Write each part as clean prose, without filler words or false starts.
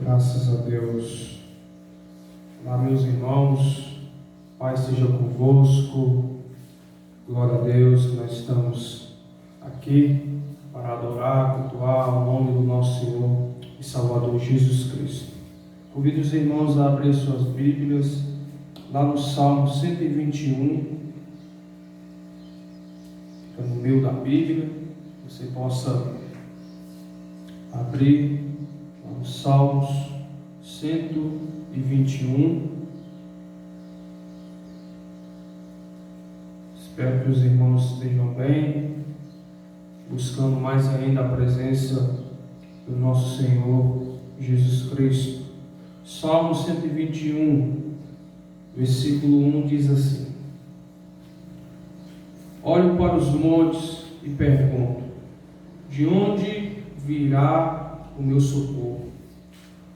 Graças a Deus. Olá, meus irmãos, Pai esteja convosco. Glória a Deus que nós estamos aqui para adorar, cultuar o nome do nosso Senhor e Salvador Jesus Cristo. Convido os irmãos a abrir suas Bíblias lá no Salmo 121, fica no meio da Bíblia, você possa abrir lá no Salmos 121. Espero que os irmãos estejam bem, buscando mais ainda a presença do nosso Senhor Jesus Cristo. Salmo 121, versículo 1 diz assim: Olho para os montes e pergunto: de onde virá o meu socorro?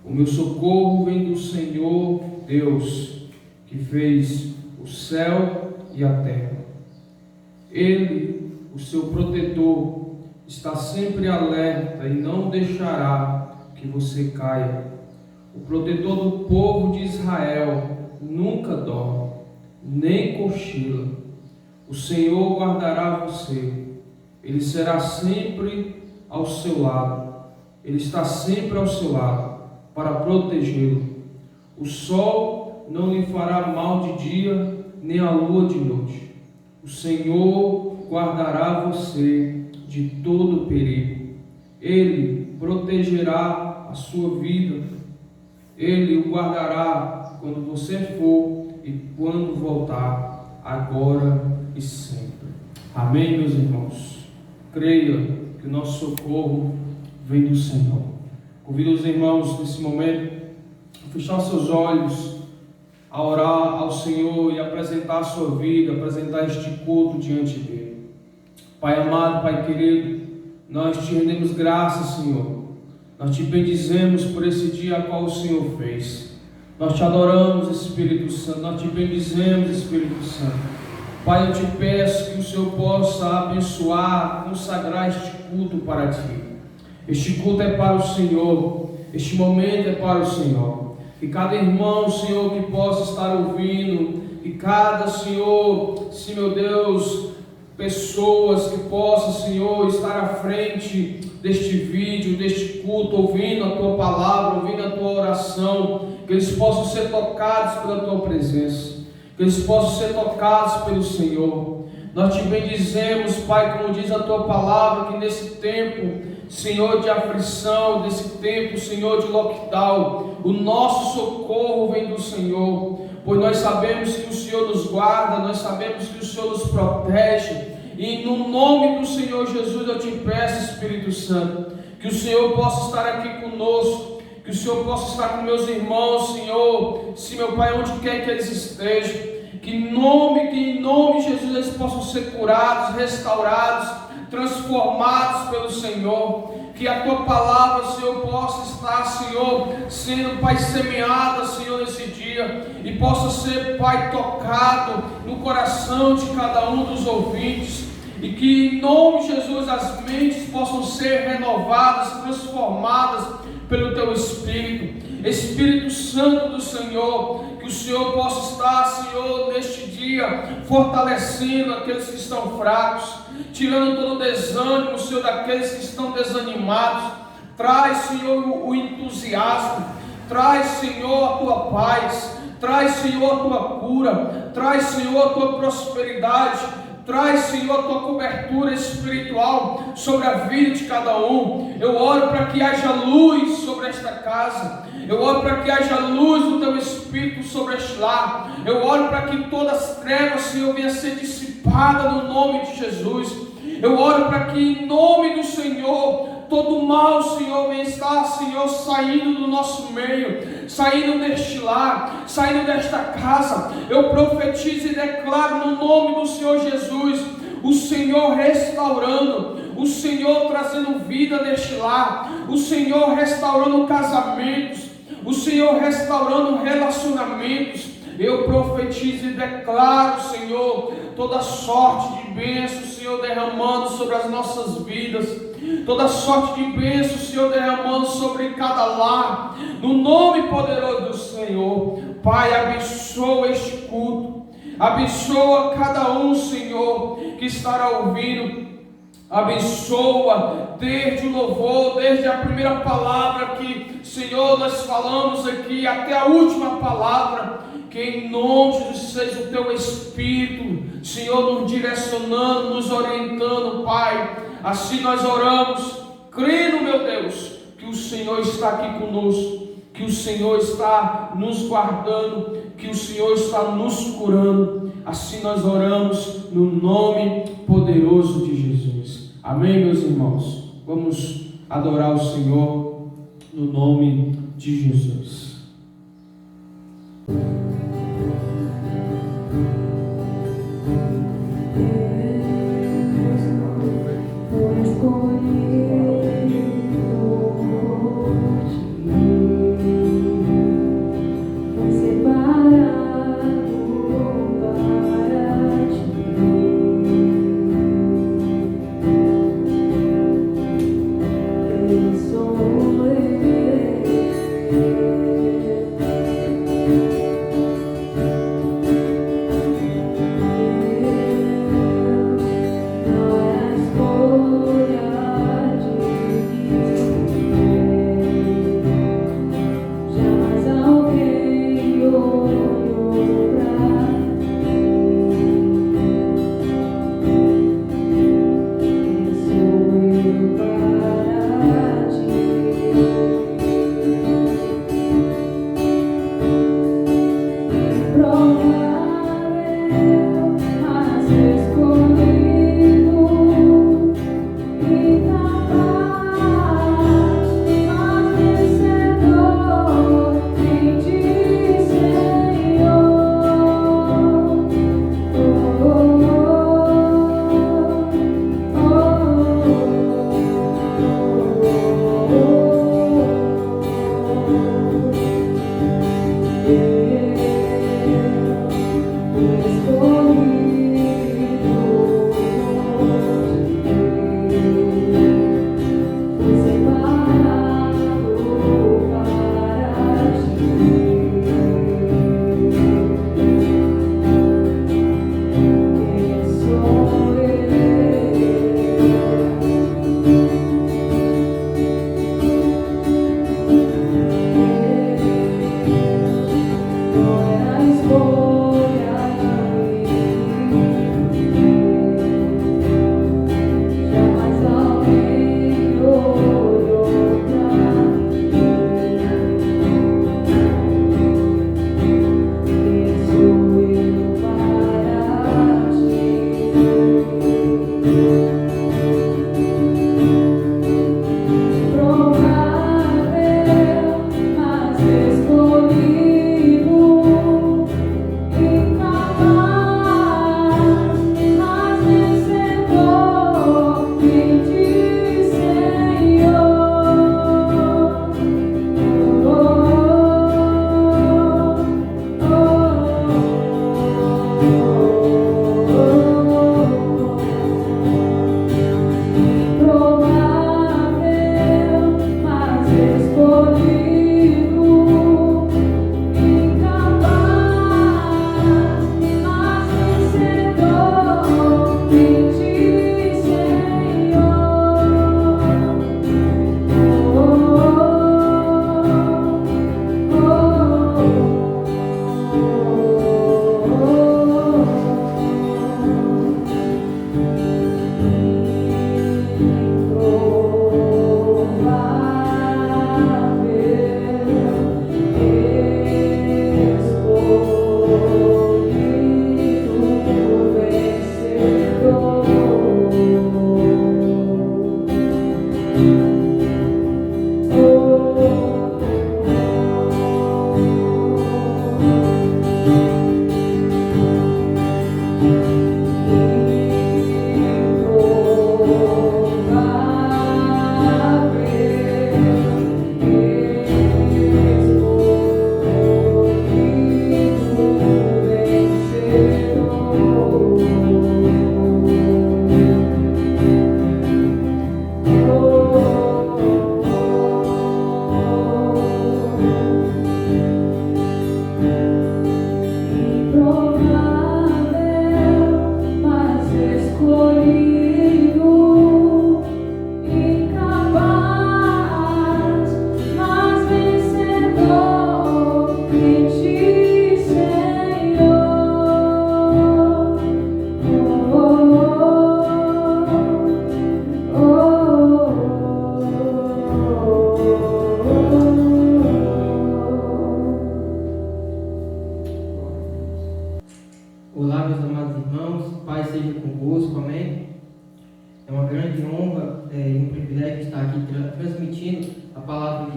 O meu socorro vem do Senhor Deus, que fez o céu e a terra. Ele, o seu protetor, está sempre alerta e não deixará que você caia. O protetor do povo de Israel nunca dorme, nem cochila. O Senhor guardará você. Ele será sempre ao seu lado. Ele está sempre ao seu lado para protegê-lo. O sol não lhe fará mal de dia, nem a lua de noite. O Senhor guardará você de todo perigo. Ele protegerá a sua vida. Ele o guardará quando você for e quando voltar, agora e sempre. Amém, meus irmãos? Creia que o nosso socorro vem do Senhor. Convido os irmãos nesse momento a fechar seus olhos, a orar ao Senhor e apresentar a sua vida, apresentar este culto diante dele. Pai amado, Pai querido, nós te rendemos graças, Senhor. Nós te bendizemos por esse dia a qual o Senhor fez. Nós te adoramos, Espírito Santo. Nós te bendizemos, Espírito Santo. Pai, eu te peço que o Senhor possa abençoar, consagrar este culto para ti. Este culto é para o Senhor. Este momento é para o Senhor. Que cada irmão, Senhor, que possa estar ouvindo, que cada, Senhor, sim, meu Deus, pessoas que possam, Senhor, estar à frente deste vídeo, deste culto, ouvindo a Tua palavra, ouvindo a Tua oração, que eles possam ser tocados pela Tua presença, que eles possam ser tocados pelo Senhor. Nós te bendizemos, Pai, como diz a Tua palavra, que nesse tempo, Senhor, de aflição, desse tempo, Senhor, de lockdown, o nosso socorro vem do Senhor, pois nós sabemos que o Senhor nos guarda, nós sabemos que o Senhor nos protege, e no nome do Senhor Jesus eu te peço, Espírito Santo, que o Senhor possa estar aqui conosco, que o Senhor possa estar com meus irmãos, Senhor, sim, meu Pai, onde quer que eles estejam, que em nome de Jesus eles possam ser curados, restaurados, transformados pelo Senhor, que a Tua palavra, Senhor, possa estar, Senhor, sendo, Pai, semeada, Senhor, nesse dia, e possa ser, Pai, tocado no coração de cada um dos ouvintes, e que em nome de Jesus as mentes possam ser renovadas, transformadas pelo Teu Espírito. Espírito Santo do Senhor, que o Senhor possa estar, Senhor, neste dia, fortalecendo aqueles que estão fracos, tirando todo o desânimo, Senhor, daqueles que estão desanimados. Traz, Senhor, o entusiasmo, traz, Senhor, a Tua paz, traz, Senhor, a Tua cura, traz, Senhor, a Tua prosperidade, traz, Senhor, a Tua cobertura espiritual sobre a vida de cada um. Eu oro para que haja luz sobre esta casa. Eu oro para que haja luz do Teu Espírito sobre este lar. Eu oro para que todas as trevas, Senhor, venham a ser dissipadas no nome de Jesus. Eu oro para que em nome do Senhor, todo mal, Senhor, venha estar, Senhor, saindo do nosso meio, saindo deste lar, saindo desta casa. Eu profetizo e declaro no nome do Senhor Jesus, o Senhor restaurando, o Senhor trazendo vida neste lar, o Senhor restaurando casamentos, o Senhor restaurando relacionamentos. Eu profetizo e declaro, Senhor, toda sorte de bênção, Senhor, derramando sobre as nossas vidas, toda sorte de bênção, Senhor, derramando sobre cada lar, no nome poderoso do Senhor. Pai, abençoa este culto, abençoa cada um, Senhor, que estará ouvindo. Abençoa desde o louvor, desde a primeira palavra que, Senhor, nós falamos aqui, até a última palavra. Que em nome de Jesus seja o Teu Espírito, Senhor, nos direcionando, nos orientando, Pai. Assim nós oramos, crendo, meu Deus, que o Senhor está aqui conosco, que o Senhor está nos guardando, que o Senhor está nos curando. Assim nós oramos no nome poderoso de Jesus. Amém, meus irmãos? Vamos adorar o Senhor no nome de Jesus.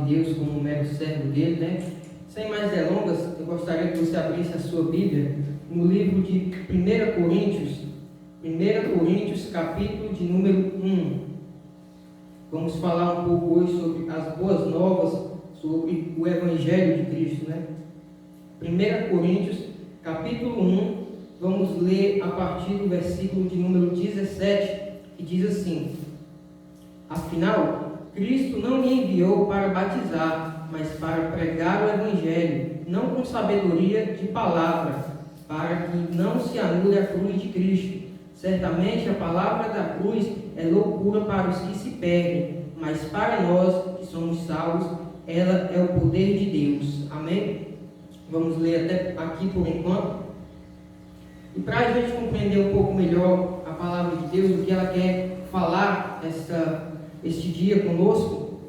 de Deus como um mero servo dele, né? Sem mais delongas, eu gostaria que você abrisse a sua Bíblia no livro de 1 Coríntios, capítulo de número 1. Vamos falar um pouco hoje sobre as boas novas, sobre o Evangelho de Cristo, né? 1 Coríntios, capítulo 1, vamos ler a partir do versículo de número 17, que diz assim: Afinal, Cristo não me enviou para batizar, mas para pregar o Evangelho, não com sabedoria de palavra, para que não se anule a cruz de Cristo. Certamente a palavra da cruz é loucura para os que se perdem, mas para nós que somos salvos, ela é o poder de Deus. Amém? Vamos ler até aqui por enquanto. E para a gente compreender um pouco melhor a palavra de Deus, o que ela quer falar este dia conosco,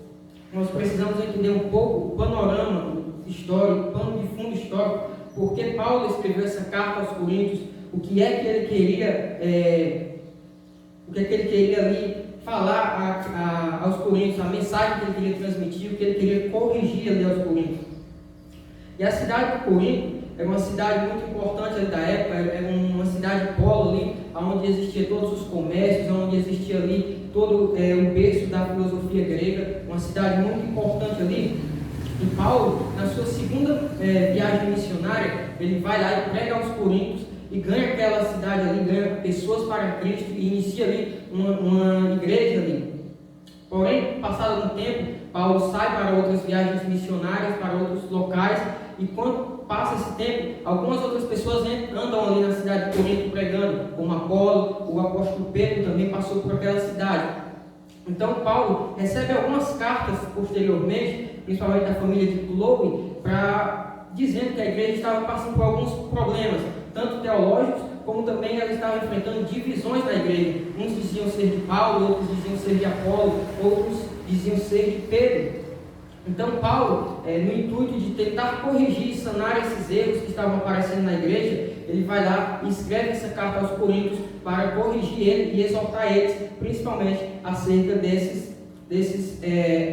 nós precisamos entender um pouco o panorama histórico, o pano de fundo histórico, porque Paulo escreveu essa carta aos Coríntios, o que é que ele queria ali falar aos Coríntios, a mensagem que ele queria transmitir, o que ele queria corrigir ali aos Coríntios. E a cidade de Corinto era uma cidade muito importante ali da época, era uma cidade polo ali, onde existia todos os comércios, onde existia ali todo o berço da filosofia grega, uma cidade muito importante ali. E Paulo, na sua segunda viagem missionária, ele vai lá e prega aos Coríntios e ganha aquela cidade ali, ganha pessoas para Cristo e inicia ali uma igreja ali. Porém, passado um tempo, Paulo sai para outras viagens missionárias, para outros locais, e quando passa esse tempo, algumas outras pessoas andam ali na cidade de Corinto pregando, como Apolo, o apóstolo Pedro também passou por aquela cidade. Então Paulo recebe algumas cartas posteriormente, principalmente da família de Chloe, dizendo que a igreja estava passando por alguns problemas, tanto teológicos, como também ela estava enfrentando divisões na igreja. Uns diziam ser de Paulo, outros diziam ser de Apolo, outros diziam ser de Pedro. Então Paulo, no intuito de tentar corrigir e sanar esses erros que estavam aparecendo na igreja, ele vai lá e escreve essa carta aos Coríntios para corrigir ele e exortar eles, principalmente acerca desses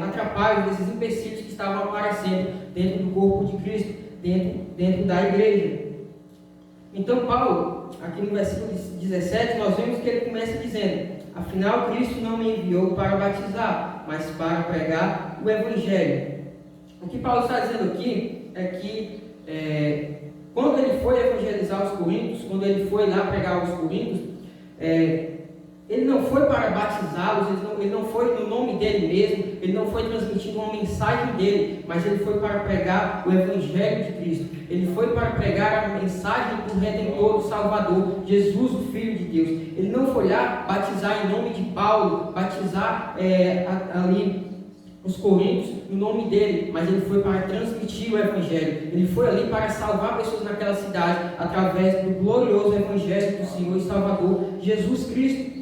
atrapalhos, desses empecilhos que estavam aparecendo dentro do corpo de Cristo, dentro da igreja. Então Paulo, aqui no versículo 17, nós vemos que ele começa dizendo: Afinal, Cristo não me enviou para batizar, mas para pregar o Evangelho. O que Paulo está dizendo aqui é que quando ele foi evangelizar os Coríntios, quando ele foi lá pregar aos Coríntios, ele não foi para batizá-los, ele não foi no nome dele mesmo, ele não foi transmitindo uma mensagem dele, mas ele foi para pregar o Evangelho de Cristo. Ele foi para pregar a mensagem do Redentor, do Salvador, Jesus, o Filho de Deus. Ele não foi lá batizar em nome de Paulo, batizar ali os Coríntios no nome dele, mas ele foi para transmitir o Evangelho. Ele foi ali para salvar pessoas naquela cidade através do glorioso Evangelho do Senhor e Salvador Jesus Cristo.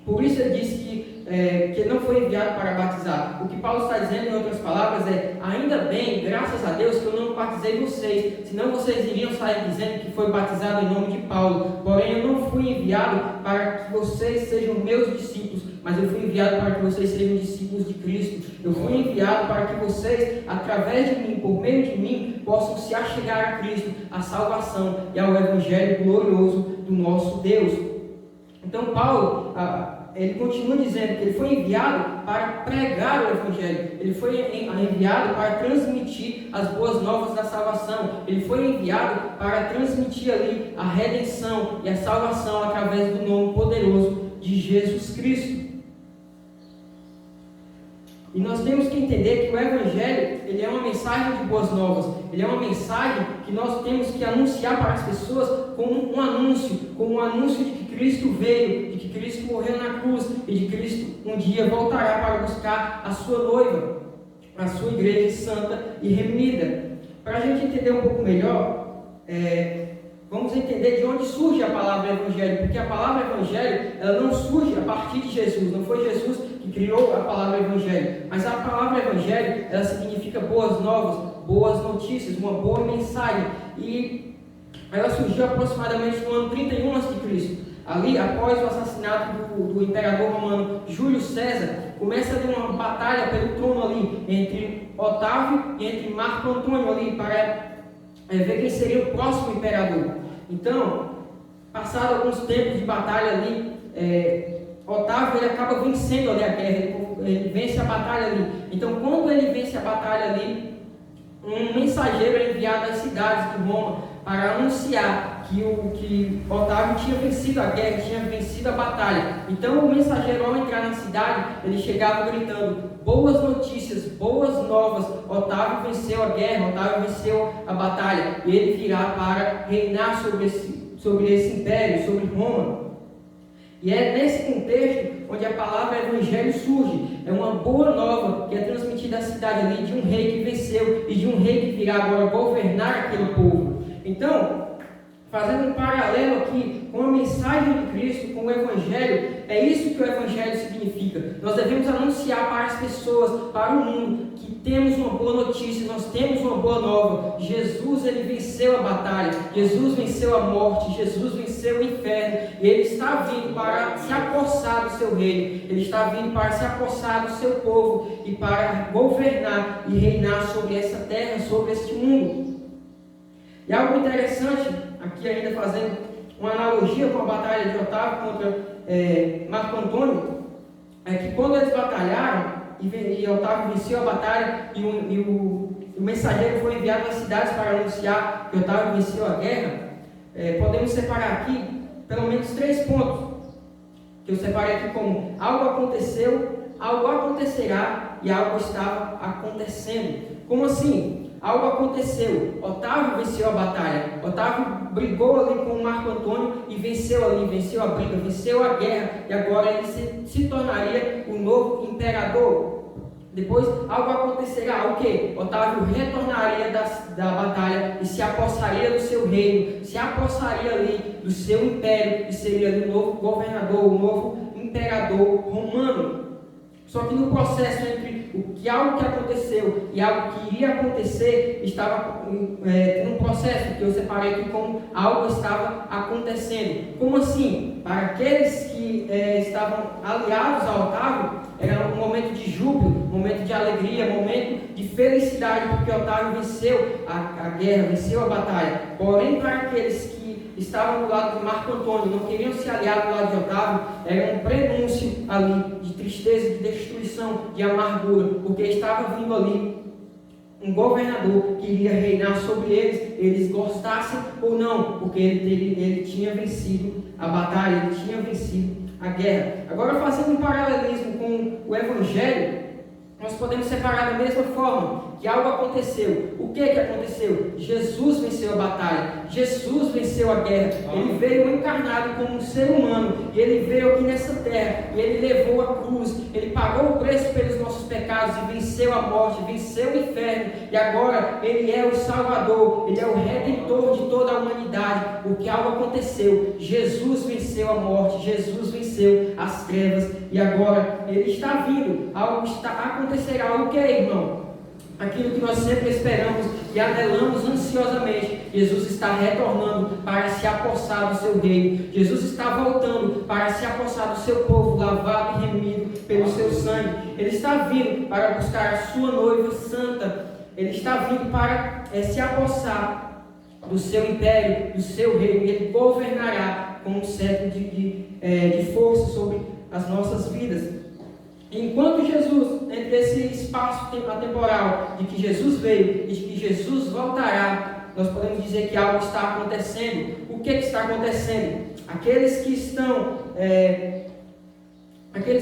Por isso ele disse que ele não foi enviado para batizar. O que Paulo está dizendo, em outras palavras, ainda bem, graças a Deus, que eu não batizei vocês, senão vocês iriam sair dizendo que foi batizado em nome de Paulo. Porém, eu não fui enviado para que vocês sejam meus discípulos, mas eu fui enviado para que vocês sejam discípulos de Cristo. Eu fui enviado para que vocês, através de mim, por meio de mim, possam se achegar a Cristo, à salvação e ao Evangelho glorioso do nosso Deus. Então Paulo, ele continua dizendo que ele foi enviado para pregar o Evangelho, ele foi enviado para transmitir as boas novas da salvação, ele foi enviado para transmitir ali a redenção e a salvação através do nome poderoso de Jesus Cristo. E nós temos que entender que o Evangelho, ele é uma mensagem de boas novas, ele é uma mensagem que nós temos que anunciar para as pessoas como um anúncio de que Cristo veio, de que Cristo morreu na cruz e de que Cristo um dia voltará para buscar a sua noiva, a sua igreja santa e remida. Para a gente entender um pouco melhor, vamos entender de onde surge a palavra Evangelho, porque a palavra Evangelho, ela não surge a partir de Jesus, não foi Jesus que criou a palavra Evangelho, mas a palavra Evangelho, ela significa boas novas, boas notícias, uma boa mensagem, e ela surgiu aproximadamente no ano 31 a.C., ali após o assassinato do imperador romano Júlio César. Começa ali uma batalha pelo trono ali entre Otávio e entre Marco Antônio ali para ver quem seria o próximo imperador. Então, passado alguns tempos de batalha ali, Otávio ele acaba vencendo ali a guerra, ele vence a batalha ali. Então, quando ele vence a batalha ali, um mensageiro é enviado às cidades de Roma para anunciar que Otávio tinha vencido a guerra, tinha vencido a batalha. Então, o mensageiro, ao entrar na cidade, ele chegava gritando: boas notícias, boas novas, Otávio venceu a guerra, Otávio venceu a batalha, e ele virá para reinar sobre esse império, sobre Roma. E é nesse contexto onde a palavra evangelho surge. É uma boa nova que é transmitida à cidade ali de um rei que venceu e de um rei que virá agora governar aquele povo. Então, fazendo um paralelo aqui com a mensagem de Cristo, com o evangelho, é isso que o evangelho significa. Nós devemos anunciar para as pessoas, para o mundo, que temos uma boa notícia, nós temos uma boa nova. Jesus, ele venceu a batalha, Jesus venceu a morte, Jesus venceu o inferno, e ele está vindo para se apossar do seu reino, ele está vindo para se apossar do seu povo e para governar e reinar sobre essa terra, sobre este mundo. E algo interessante, aqui ainda fazendo uma analogia com a batalha de Otávio contra Marco Antônio, é que quando eles batalharam, e Otávio venceu a batalha, e o mensageiro foi enviado às cidades para anunciar que Otávio venceu a guerra, podemos separar aqui pelo menos 3 pontos, que eu separei aqui como: algo aconteceu, algo acontecerá e algo estava acontecendo. Como assim? Algo aconteceu, Otávio venceu a batalha, Otávio brigou ali com o Marco Antônio e venceu ali, venceu a briga, venceu a guerra, e agora ele se tornaria o novo imperador. Depois algo acontecerá, o que? Otávio retornaria da batalha e se apossaria do seu reino, se apossaria ali do seu império e seria ali o novo governador, o novo imperador romano. Só que no processo entre algo que aconteceu e algo que iria acontecer, estava um processo que eu separei aqui como algo estava acontecendo. Como assim? Para aqueles que estavam aliados a Otávio, era um momento de júbilo, um momento de alegria, um momento de felicidade, porque Otávio venceu a guerra, venceu a batalha. Porém, para aqueles que estavam do lado de Marco Antônio, não queriam se aliar do lado de Otávio, era um prenúncio ali de tristeza, de destruição, de amargura, porque estava vindo ali um governador que iria reinar sobre eles gostassem ou não, porque ele tinha vencido a batalha, ele tinha vencido a guerra. Agora, fazendo um paralelismo com o evangelho, nós podemos separar da mesma forma, que algo aconteceu. O que aconteceu? Jesus venceu a batalha, Jesus venceu a guerra, ele veio encarnado como um ser humano, e ele veio aqui nessa terra, e ele levou a cruz, ele pagou o preço pelos nossos pecados, e venceu a morte, venceu o inferno, e agora ele é o Salvador, ele é o Redentor de toda a humanidade, porque algo aconteceu, Jesus venceu a morte, Jesus venceu as trevas, e agora ele está vindo, algo acontecerá. O que é, irmão? Aquilo que nós sempre esperamos e anelamos ansiosamente. Jesus está retornando para se apossar do seu reino. Jesus está voltando para se apossar do seu povo, lavado e remido pelo seu sangue. Ele está vindo para buscar a sua noiva santa. Ele está vindo para se apossar do seu império, do seu reino. Ele governará com um cetro de força sobre as nossas vidas. Enquanto Jesus, entre esse espaço atemporal de que Jesus veio e de que Jesus voltará, nós podemos dizer que algo está acontecendo. O que está acontecendo? Aqueles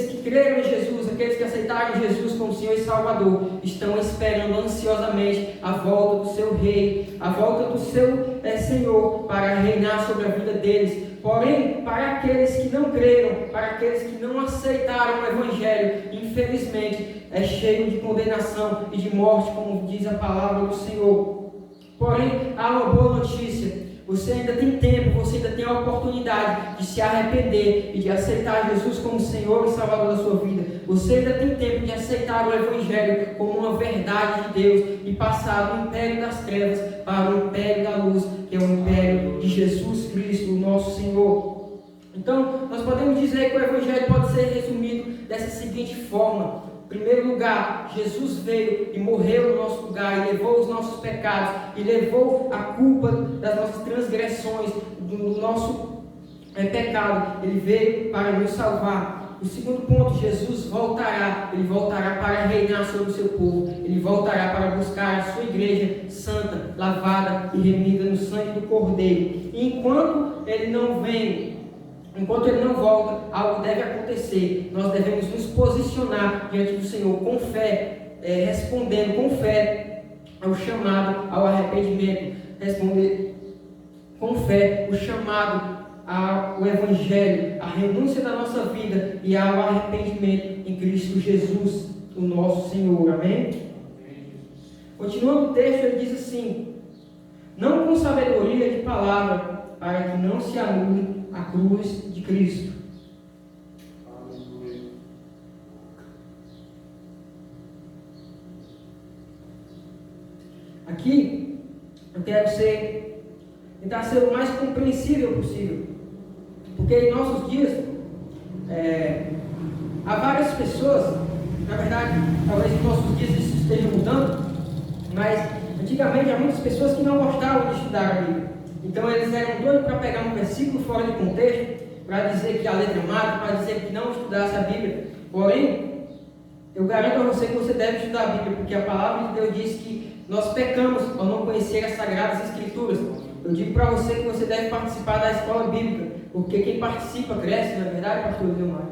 que creram em Jesus, aqueles que aceitaram Jesus como Senhor e Salvador, estão esperando ansiosamente a volta do seu Rei, a volta do seu Senhor para reinar sobre a vida deles. Porém, para aqueles que não creram, para aqueles que não aceitaram o Evangelho, infelizmente, é cheio de condenação e de morte, como diz a palavra do Senhor. Porém, há uma boa notícia. Você ainda tem tempo, você ainda tem a oportunidade de se arrepender e de aceitar Jesus como Senhor e Salvador da sua vida. Você ainda tem tempo de aceitar o Evangelho como uma verdade de Deus e passar do império das trevas para o império da luz, que é o império de Jesus Cristo, o nosso Senhor. Então, nós podemos dizer que o Evangelho pode ser resumido dessa seguinte forma. primeiro lugar, Jesus veio e morreu no nosso lugar, e levou os nossos pecados, e levou a culpa das nossas transgressões, do nosso pecado. Ele veio para nos salvar. O segundo ponto, Jesus voltará. Ele voltará para reinar sobre o seu povo. Ele voltará para buscar a sua igreja santa, lavada e remida no sangue do Cordeiro. E enquanto ele não vem, enquanto ele não volta, algo deve acontecer. Nós devemos nos posicionar diante do Senhor com fé, respondendo com fé ao chamado ao arrependimento. Responder com fé o chamado ao Evangelho, a renúncia da nossa vida e ao arrependimento em Cristo Jesus, o nosso Senhor. Amém? Continuando o texto, ele diz assim: não com sabedoria de palavra, para que não se anule a cruz de Cristo. Aqui eu quero tentar ser o mais compreensível possível, porque em nossos dias há várias pessoas, na verdade, talvez em nossos dias isso esteja mudando, mas antigamente há muitas pessoas que não gostavam de estudar a Bíblia. Então eles eram doidos para pegar um versículo fora de contexto, para dizer que a letra mata, para dizer que não estudasse a Bíblia. Porém, eu garanto a você que você deve estudar a Bíblia, porque a palavra de Deus diz que nós pecamos ao não conhecer as Sagradas Escrituras. Eu digo para você que você deve participar da escola bíblica, porque quem participa cresce, na verdade, pastor Leomar.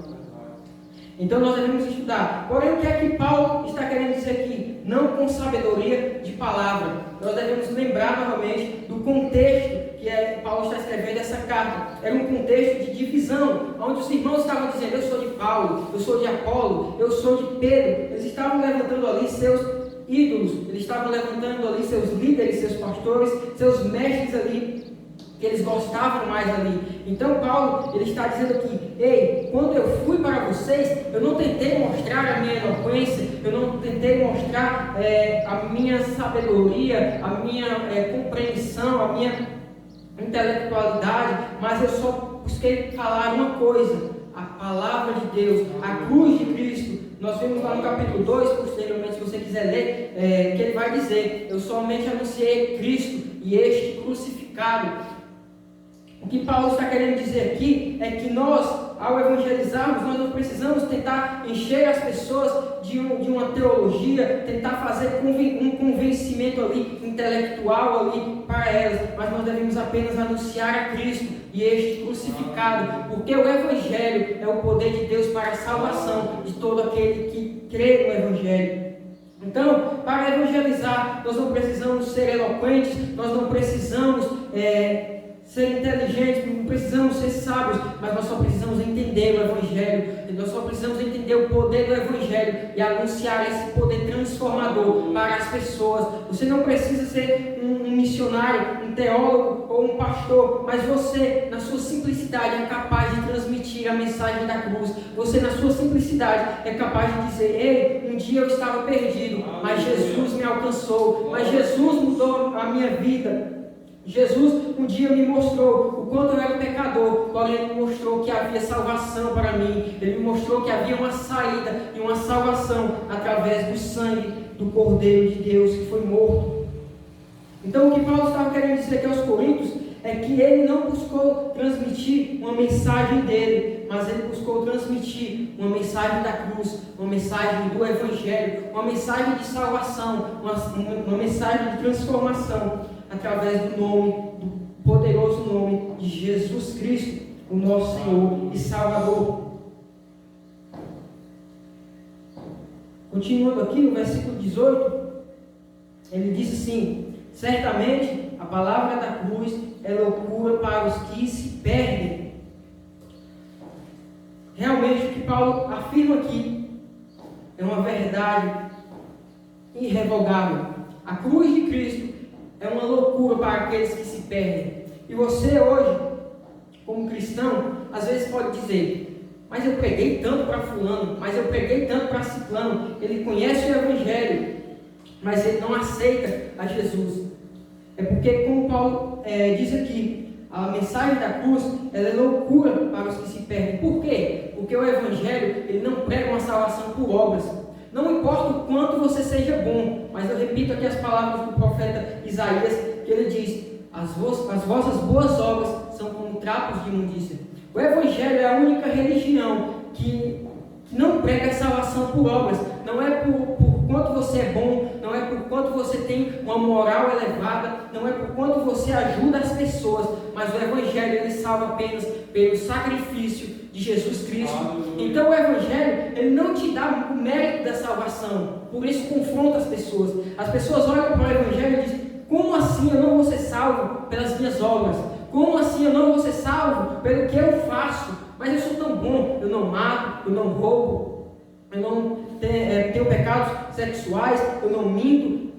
Então nós devemos estudar. Porém, o que é que Paulo está querendo dizer aqui? Não com sabedoria de palavra. Nós devemos lembrar novamente do contexto que Paulo está escrevendo essa carta. Era um contexto de divisão, onde os irmãos estavam dizendo: eu sou de Paulo, eu sou de Apolo, eu sou de Pedro. Eles estavam levantando ali seus ídolos, eles estavam levantando ali seus líderes, seus pastores, seus mestres ali, que eles gostavam mais ali. Então Paulo, ele está dizendo aqui: ei, quando eu fui para vocês, eu não tentei mostrar a minha eloquência, eu não tentei mostrar a minha sabedoria, a minha compreensão, a minha intelectualidade, mas eu só busquei falar uma coisa: a palavra de Deus, a cruz de Cristo. Nós vimos lá no capítulo 2, posteriormente, se você quiser ler, que ele vai dizer: eu somente anunciei Cristo e este crucificado. O que Paulo está querendo dizer aqui é que nós, ao evangelizarmos, nós não precisamos tentar encher as pessoas de uma teologia, tentar fazer um convencimento ali, intelectual ali para elas, mas nós devemos apenas anunciar a Cristo e este crucificado, porque o Evangelho é o poder de Deus para a salvação de todo aquele que crê no Evangelho. Então, para evangelizar, nós não precisamos ser eloquentes, nós não precisamos ser inteligentes, não precisamos ser sábios, mas nós só precisamos entender o Evangelho, nós só precisamos entender o poder do Evangelho e anunciar esse poder transformador para as pessoas. Você não precisa ser um missionário, um teólogo ou um pastor, mas você, na sua simplicidade, é capaz de transmitir a mensagem da cruz. Você, na sua simplicidade, é capaz de dizer: ei, um dia eu estava perdido, mas Jesus me alcançou, mas Jesus mudou a minha vida. Jesus um dia me mostrou o quanto eu era pecador, porém Ele me mostrou que havia salvação para mim. Ele me mostrou que havia uma saída e uma salvação através do sangue do Cordeiro de Deus que foi morto. Então o que Paulo estava querendo dizer aqui aos Coríntios é que ele não buscou transmitir uma mensagem dele, mas ele buscou transmitir uma mensagem da cruz, uma mensagem do Evangelho, uma mensagem de salvação, uma mensagem de transformação, através do nome, do poderoso nome de Jesus Cristo, o nosso Senhor e Salvador. Continuando aqui no versículo 18, ele diz assim: certamente a palavra da cruz é loucura para os que se perdem. Realmente o que Paulo afirma aqui é uma verdade irrevogável. A cruz de Cristo é uma loucura para aqueles que se perdem. E você hoje, como cristão, às vezes pode dizer: mas eu preguei tanto para fulano, mas eu preguei tanto para ciclano, ele conhece o Evangelho, mas ele não aceita a Jesus. É porque, como Paulo diz aqui, a mensagem da cruz ela é loucura para os que se perdem. Por quê? Porque o Evangelho ele não prega uma salvação por obras. Não importa o quanto você seja bom, mas eu repito aqui as palavras do profeta Isaías, que ele diz: as vossas boas obras são como trapos de imundícia. O Evangelho é a única religião que não prega a salvação por obras. Não é por quanto você é bom, não é por quanto você tem uma moral elevada, não é por quanto você ajuda as pessoas, mas o Evangelho ele salva apenas pelo sacrifício de Jesus Cristo. Então o Evangelho ele não te dá o mérito da salvação, por isso confronta as pessoas. As pessoas olham para o Evangelho e dizem: como assim eu não vou ser salvo pelas minhas obras? Como assim eu não vou ser salvo pelo que eu faço? Mas eu sou tão bom, eu não mato, eu não roubo, eu não tenho pecados sexuais, eu não minto,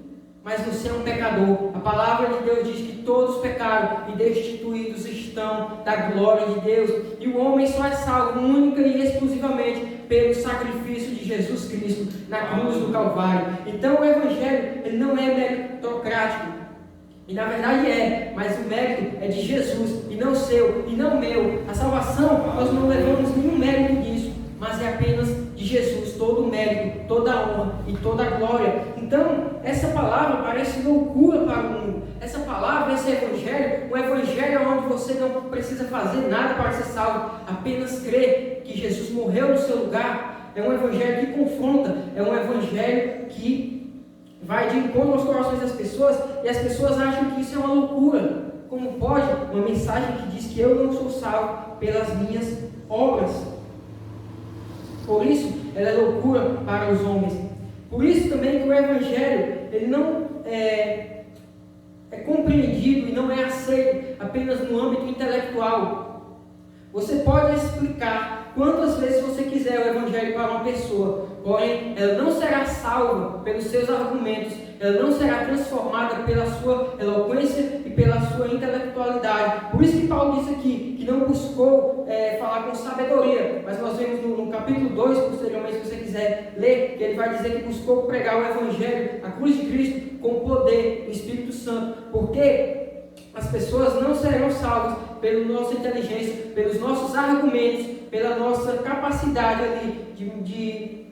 mas você é um pecador. A palavra de Deus diz que todos pecaram e destituídos estão da glória de Deus. E o homem só é salvo única e exclusivamente pelo sacrifício de Jesus Cristo na cruz do Calvário. Então o Evangelho ele não é meritocrático. E na verdade mas o mérito é de Jesus, e não seu, e não meu. A salvação, nós não levamos nenhum mérito disso, mas é apenas de Jesus, todo o mérito, toda a honra e toda a glória. Então, essa palavra parece loucura para o mundo. Essa palavra, esse evangelho, um evangelho onde você não precisa fazer nada para ser salvo, apenas crer que Jesus morreu no seu lugar. É um evangelho que confronta, é um evangelho que vai de encontro aos corações das pessoas, e as pessoas acham que isso é uma loucura. Como pode uma mensagem que diz que eu não sou salvo pelas minhas obras? Por isso, ela é loucura para os homens. Por isso também que o Evangelho ele não é compreendido e não é aceito apenas no âmbito intelectual. Você pode explicar quantas vezes você quiser o Evangelho para uma pessoa, porém ela não será salva pelos seus argumentos, ela não será transformada pela sua eloquência e pela sua intelectualidade. Por isso que Paulo disse aqui, que não buscou falar com sabedoria, mas nós vemos no capítulo 2, posteriormente, se você quiser ler, que ele vai dizer que buscou pregar o Evangelho, a cruz de Cristo, com o poder do Espírito Santo, porque as pessoas não serão salvas pela nossa inteligência, pelos nossos argumentos, pela nossa capacidade ali de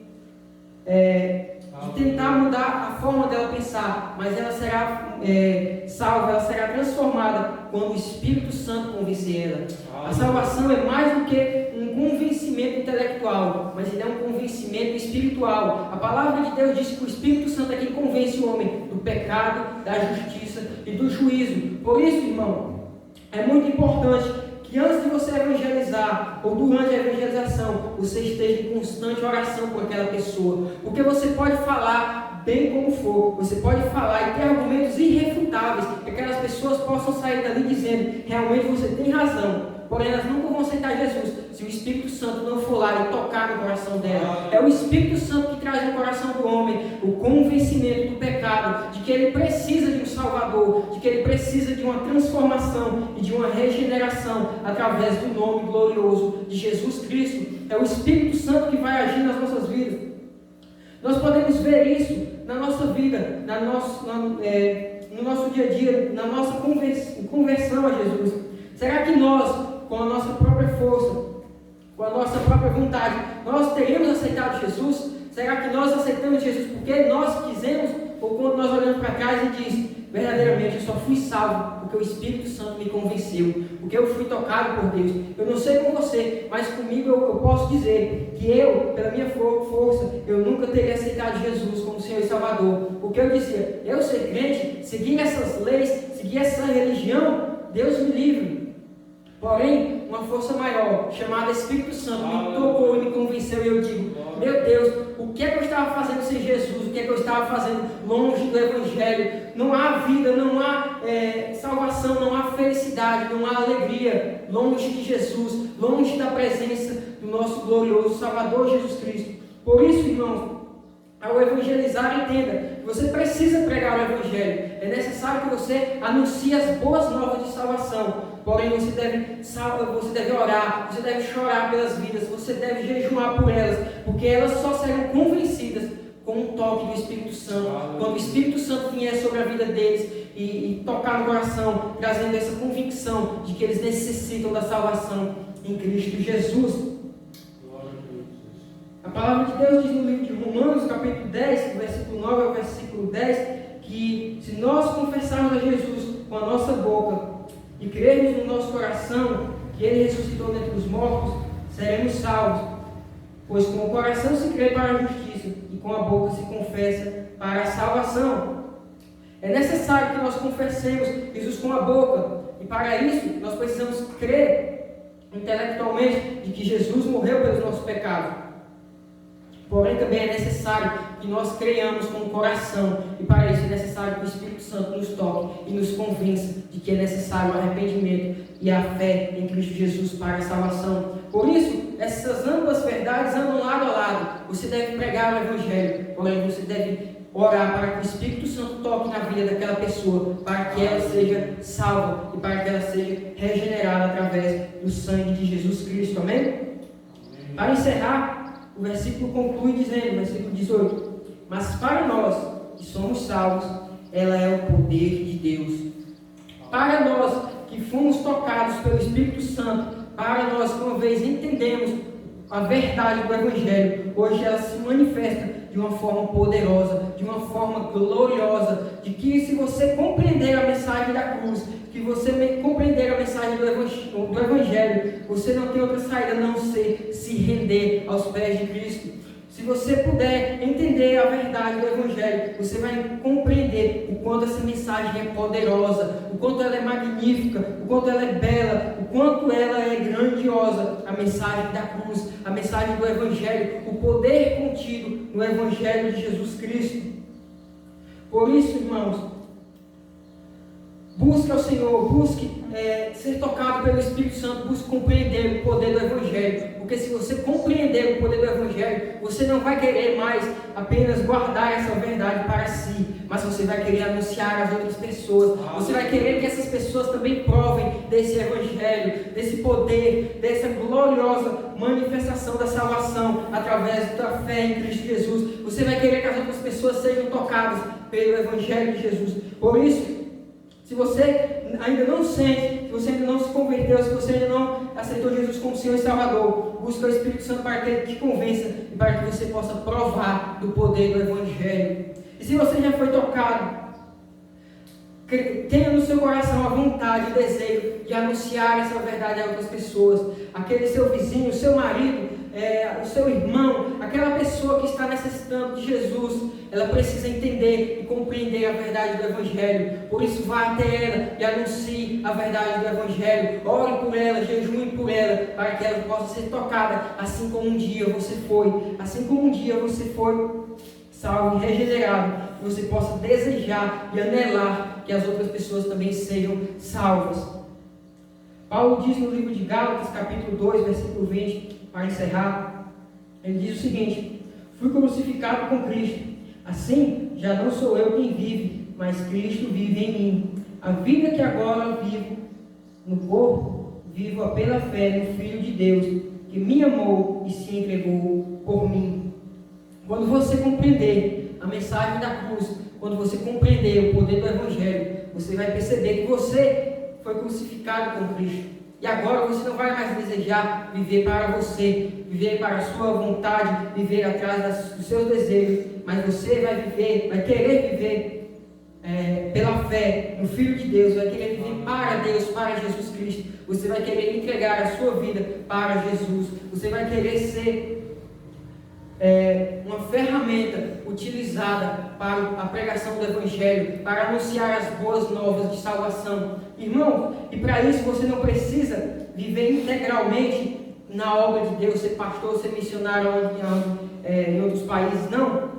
tentar mudar a forma dela pensar, mas ela será salva, ela será transformada quando o Espírito Santo convencer ela. A salvação é mais do que um convencimento intelectual, mas ele é um convencimento espiritual. A palavra de Deus diz que o Espírito Santo é quem convence o homem do pecado, da justiça e do juízo. Por isso, irmão, é muito importante que antes de você evangelizar, ou durante a evangelização, você esteja em constante oração por aquela pessoa. Porque você pode falar bem como for, você pode falar e ter argumentos irrefutáveis, que aquelas pessoas possam sair dali dizendo: realmente você tem razão. Porém, elas nunca vão aceitar Jesus se o Espírito Santo não for lá e tocar no coração dela. É o Espírito Santo que traz no coração do homem o convencimento do pecado, de que ele precisa de um Salvador, de que ele precisa de uma transformação e de uma regeneração através do nome glorioso de Jesus Cristo. É o Espírito Santo que vai agir nas nossas vidas. Nós podemos ver isso na nossa vida, no nosso dia a dia, na nossa conversão a Jesus. Será que nós, com a nossa própria força, com a nossa própria vontade, nós teríamos aceitado Jesus? Será que nós aceitamos Jesus porque nós quisemos? Ou quando nós olhamos para trás e diz: verdadeiramente eu só fui salvo porque o Espírito Santo me convenceu, porque eu fui tocado por Deus? Eu não sei com você, mas comigo eu posso dizer que eu, pela minha força, eu nunca teria aceitado Jesus como Senhor e Salvador. Porque eu dizia: eu ser crente, seguir essas leis, seguir essa religião, Deus me livre. Porém, uma força maior, chamada Espírito Santo, me tocou e me convenceu, e eu digo: meu Deus, o que é que eu estava fazendo sem Jesus? O que é que eu estava fazendo longe do Evangelho? Não há vida, não há salvação, não há felicidade, não há alegria longe de Jesus, longe da presença do nosso glorioso Salvador Jesus Cristo. Por isso, irmãos, ao evangelizar, entenda que você precisa pregar o Evangelho. É necessário que você anuncie as boas novas de salvação. Porém, você deve orar, você deve chorar pelas vidas, você deve jejuar por elas, porque elas só serão convencidas com o toque do Espírito Santo. Quando o Espírito Santo vier sobre a vida deles e tocar no coração, trazendo essa convicção de que eles necessitam da salvação em Cristo Jesus. A palavra de Deus diz no livro de Romanos, capítulo 10, versículo 9 ao versículo 10, que se nós confessarmos a Jesus com a nossa boca e crermos no nosso coração que Ele ressuscitou dentre os mortos, seremos salvos. Pois com o coração se crê para a justiça e com a boca se confessa para a salvação. É necessário que nós confessemos Jesus com a boca, e para isso nós precisamos crer intelectualmente de que Jesus morreu pelos nossos pecados. Porém, também é necessário que nós creiamos com o coração, e para isso é necessário que o Espírito Santo nos toque e nos convença de que é necessário o arrependimento e a fé em Cristo Jesus para a salvação. Por isso, essas ambas verdades andam lado a lado. Você deve pregar o Evangelho, porém você deve orar para que o Espírito Santo toque na vida daquela pessoa, para que ela seja salva e para que ela seja regenerada através do sangue de Jesus Cristo. Amém? Para encerrar, o versículo conclui dizendo, versículo 18: mas para nós que somos salvos, ela é o poder de Deus. Para nós que fomos tocados pelo Espírito Santo, para nós que uma vez entendemos a verdade do Evangelho, hoje ela se manifesta de uma forma poderosa, de uma forma gloriosa, de que se você compreender a mensagem da cruz, que você compreender a mensagem do Evangelho, você não tem outra saída a não ser se render aos pés de Cristo. Se você puder entender a verdade do Evangelho, você vai compreender o quanto essa mensagem é poderosa, o quanto ela é magnífica, o quanto ela é bela, o quanto ela é grandiosa. A mensagem da cruz, a mensagem do Evangelho, o poder contido no Evangelho de Jesus Cristo. Por isso, irmãos, busque ao Senhor, busque ser tocado pelo Espírito Santo, busque compreender o poder do Evangelho, porque se você compreender o poder do Evangelho, você não vai querer mais apenas guardar essa verdade para si, mas você vai querer anunciar às outras pessoas, você vai querer que essas pessoas também provem desse Evangelho, desse poder, dessa gloriosa manifestação da salvação através da fé em Cristo Jesus. Você vai querer que as outras pessoas sejam tocadas pelo Evangelho de Jesus. Por isso, se você ainda não sente, se você ainda não se converteu, se você ainda não aceitou Jesus como Senhor e Salvador, busque o Espírito Santo para que Ele te convença e para que você possa provar do poder do Evangelho. E se você já foi tocado, tenha no seu coração a vontade, o desejo de anunciar essa verdade a outras pessoas. Aquele seu vizinho, o seu marido, o seu irmão, aquela pessoa que está necessitando de Jesus, ela precisa entender e compreender a verdade do Evangelho. Por isso, vá até ela e anuncie a verdade do Evangelho. Ore por ela, jejue por ela, para que ela possa ser tocada, assim como um dia você foi. Assim como um dia você foi salvo e regenerado, que você possa desejar e anelar que as outras pessoas também sejam salvas. Paulo diz no livro de Gálatas, capítulo 2, versículo 20, para encerrar, ele diz o seguinte: fui crucificado com Cristo, assim já não sou eu quem vive, mas Cristo vive em mim. A vida que agora vivo no corpo, vivo pela fé no Filho de Deus, que me amou e se entregou por mim. Quando você compreender a mensagem da cruz, quando você compreender o poder do Evangelho, você vai perceber que você foi crucificado com Cristo. E agora você não vai mais desejar viver para você, viver para a sua vontade, viver atrás dos seus desejos, mas você vai viver, vai querer viver pela fé no Filho de Deus, vai querer viver para Deus, para Jesus Cristo. Você vai querer entregar a sua vida para Jesus. Você vai querer ser uma ferramenta utilizada para a pregação do Evangelho, para anunciar as boas novas de salvação. Irmão, e para isso você não precisa viver integralmente na obra de Deus, ser pastor, ser missionário em outros países, não.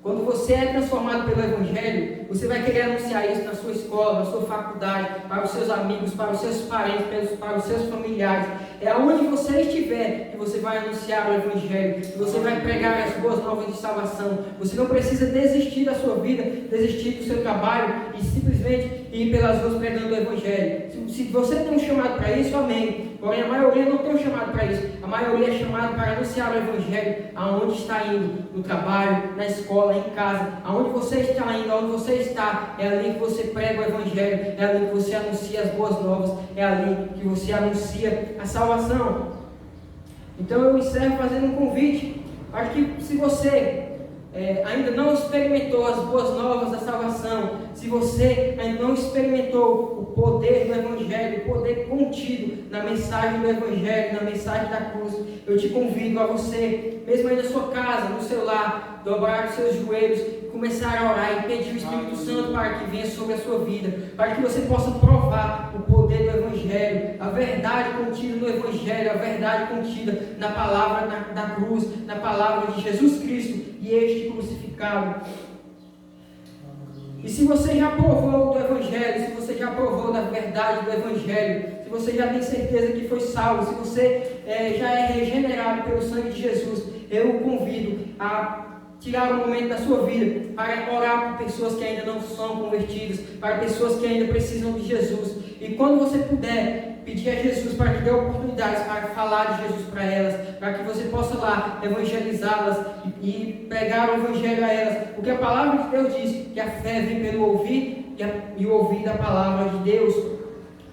Quando você é transformado pelo Evangelho, você vai querer anunciar isso na sua escola, na sua faculdade, para os seus amigos, para os seus parentes, para os seus familiares. É aonde você estiver que você vai anunciar o Evangelho, que você vai pregar as boas novas de salvação. Você não precisa desistir da sua vida, desistir do seu trabalho e simplesmente ir pelas ruas pregando o Evangelho. Se você tem um chamado para isso, amém. Porém, a maioria não tem um chamado para isso. A maioria é chamado para anunciar o Evangelho aonde está indo, no trabalho, na escola, em casa. Aonde você está indo, aonde você está, é ali que você prega o Evangelho, é ali que você anuncia as boas novas, é ali que você anuncia a salvação. Então eu encerro fazendo um convite Acho que se você ainda não experimentou as boas novas da salvação, se você ainda não experimentou o poder do Evangelho, o poder contido na mensagem do Evangelho, na mensagem da cruz, eu te convido a você, mesmo aí na sua casa, no seu lar, dobrar os seus joelhos, começar a orar e pedir o Espírito Santo para que venha sobre a sua vida, para que você possa provar o poder do Evangelho, a verdade contida no Evangelho, a verdade contida na palavra da cruz, na palavra de Jesus Cristo e este crucificado. E se você já provou do Evangelho, se você já provou da verdade do Evangelho, se você já tem certeza que foi salvo, se você já é regenerado pelo sangue de Jesus, eu o convido a tirar um momento da sua vida para orar por pessoas que ainda não são convertidas, para pessoas que ainda precisam de Jesus. E quando você puder, pedir a Jesus para que dê oportunidades para falar de Jesus para elas, para que você possa lá evangelizá-las e pregar o Evangelho a elas. Porque a palavra de Deus diz que a fé vem pelo ouvir e o ouvir da palavra de Deus.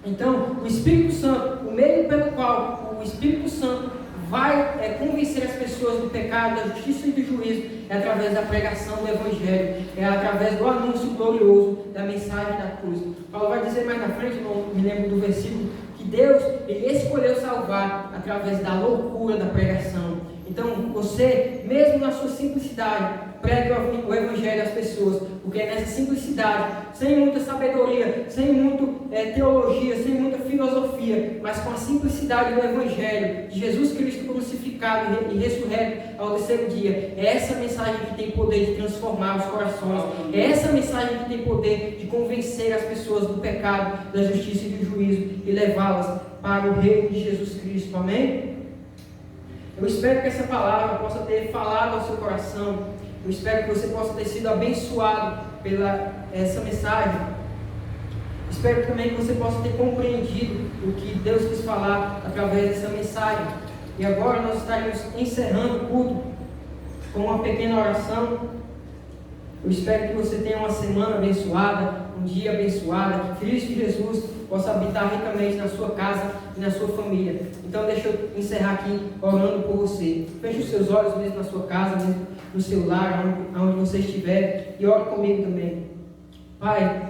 Então, o Espírito Santo, o meio pelo qual o Espírito Santo vai convencer as pessoas do pecado, da justiça e do juízo, é através da pregação do Evangelho, é através do anúncio glorioso da mensagem da cruz. Paulo vai dizer mais na frente, não me lembro do versículo, que Deus ele escolheu salvar através da loucura da pregação. Então você, mesmo na sua simplicidade, pregue o Evangelho às pessoas, porque é nessa simplicidade, sem muita sabedoria, sem muita teologia, sem muita filosofia, mas com a simplicidade do Evangelho de Jesus Cristo crucificado e ressurreto ao terceiro dia. É essa mensagem que tem poder de transformar os corações, é essa mensagem que tem poder de convencer as pessoas do pecado, da justiça e do juízo e levá-las para o reino de Jesus Cristo. Amém? Eu espero que essa palavra possa ter falado ao seu coração. Eu espero que você possa ter sido abençoado pela essa mensagem. Espero também que você possa ter compreendido o que Deus quis falar através dessa mensagem. E agora nós estaremos encerrando o culto com uma pequena oração. Eu espero que você tenha uma semana abençoada, um dia abençoado, que Cristo Jesus possa habitar ricamente na sua casa e na sua família. Então deixa eu encerrar aqui orando por você. Feche os seus olhos mesmo na sua casa, mesmo no seu lar, onde você estiver, e ore comigo também. Pai,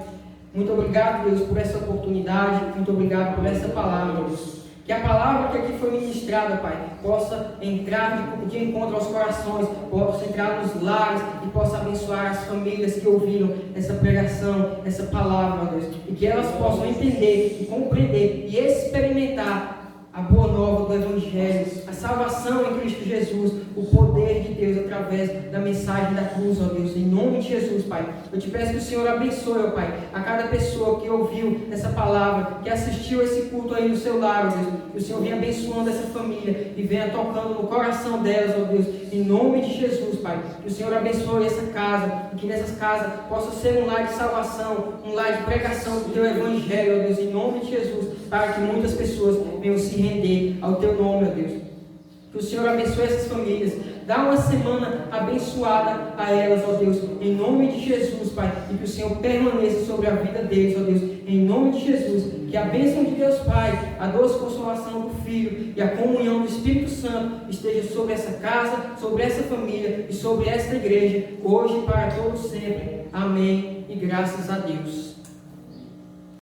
muito obrigado, Deus, por essa oportunidade, muito obrigado por essa palavra, Deus. Que a palavra que aqui foi ministrada, Pai, possa entrar de encontro aos corações, possa entrar nos lares e possa abençoar as famílias que ouviram essa pregação, essa palavra, Deus. E que elas possam entender e compreender e experimentar a boa nova do Evangelho, a salvação em Cristo Jesus, o poder de Deus através da mensagem da cruz, ó Deus, em nome de Jesus, Pai. Eu te peço que o Senhor abençoe, ó Pai, a cada pessoa que ouviu essa palavra, que assistiu esse culto aí no seu lar, ó Deus, que o Senhor venha abençoando essa família e venha tocando no coração delas, ó Deus, em nome de Jesus, Pai. Que o Senhor abençoe essa casa, e que nessas casas possa ser um lar de salvação, um lar de pregação do Teu Evangelho, ó Deus, em nome de Jesus, para que muitas pessoas venham se render ao Teu nome, ó Deus. Que o Senhor abençoe essas famílias. Dá uma semana abençoada a elas, ó Deus, em nome de Jesus, Pai. E que o Senhor permaneça sobre a vida deles, ó Deus, em nome de Jesus. Que a bênção de Deus Pai, a doce consolação do Filho e a comunhão do Espírito Santo esteja sobre essa casa, sobre essa família e sobre esta igreja, hoje e para todos sempre. Amém. E graças a Deus.